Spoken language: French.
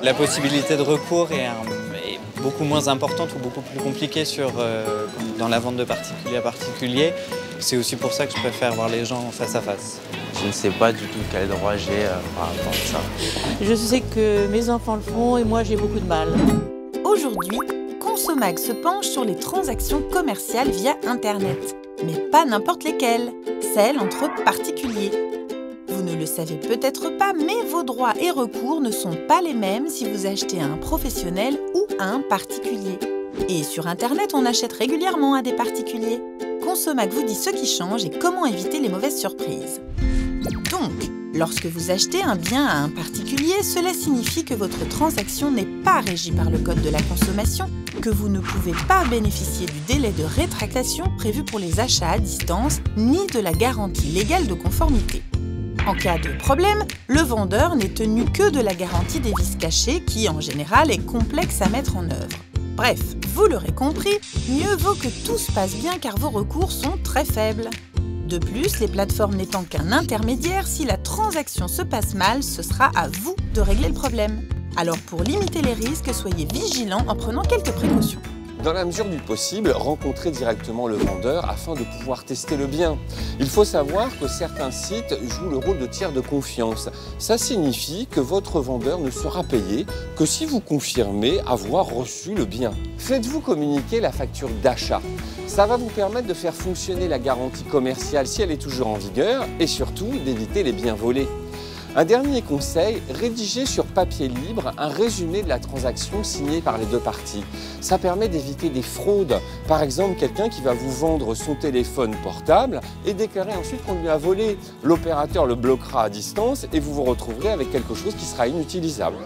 La possibilité de recours est beaucoup moins importante ou beaucoup plus compliquée dans la vente de particulier à particulier. C'est aussi pour ça que je préfère voir les gens face à face. Je ne sais pas du tout quel droit j'ai par rapport à ça. Je sais que mes enfants le font et moi j'ai beaucoup de mal. Aujourd'hui, Consomag se penche sur les transactions commerciales via Internet. Mais pas n'importe lesquelles, celles entre particuliers. Vous ne le savez peut-être pas, mais vos droits et recours ne sont pas les mêmes si vous achetez à un professionnel ou à un particulier. Et sur Internet, on achète régulièrement à des particuliers. Consomag vous dit ce qui change et comment éviter les mauvaises surprises. Donc, lorsque vous achetez un bien à un particulier, cela signifie que votre transaction n'est pas régie par le Code de la consommation, que vous ne pouvez pas bénéficier du délai de rétractation prévu pour les achats à distance, ni de la garantie légale de conformité. En cas de problème, le vendeur n'est tenu que de la garantie des vices cachés qui, en général, est complexe à mettre en œuvre. Bref, vous l'aurez compris, mieux vaut que tout se passe bien car vos recours sont très faibles. De plus, les plateformes n'étant qu'un intermédiaire, si la transaction se passe mal, ce sera à vous de régler le problème. Alors pour limiter les risques, soyez vigilants en prenant quelques précautions. Dans la mesure du possible, rencontrez directement le vendeur afin de pouvoir tester le bien. Il faut savoir que certains sites jouent le rôle de tiers de confiance. Ça signifie que votre vendeur ne sera payé que si vous confirmez avoir reçu le bien. Faites-vous communiquer la facture d'achat. Ça va vous permettre de faire fonctionner la garantie commerciale si elle est toujours en vigueur et surtout d'éviter les biens volés. Un dernier conseil, rédigez sur papier libre un résumé de la transaction signé par les deux parties. Ça permet d'éviter des fraudes. Par exemple, quelqu'un qui va vous vendre son téléphone portable et déclarer ensuite qu'on lui a volé. L'opérateur le bloquera à distance et vous vous retrouverez avec quelque chose qui sera inutilisable.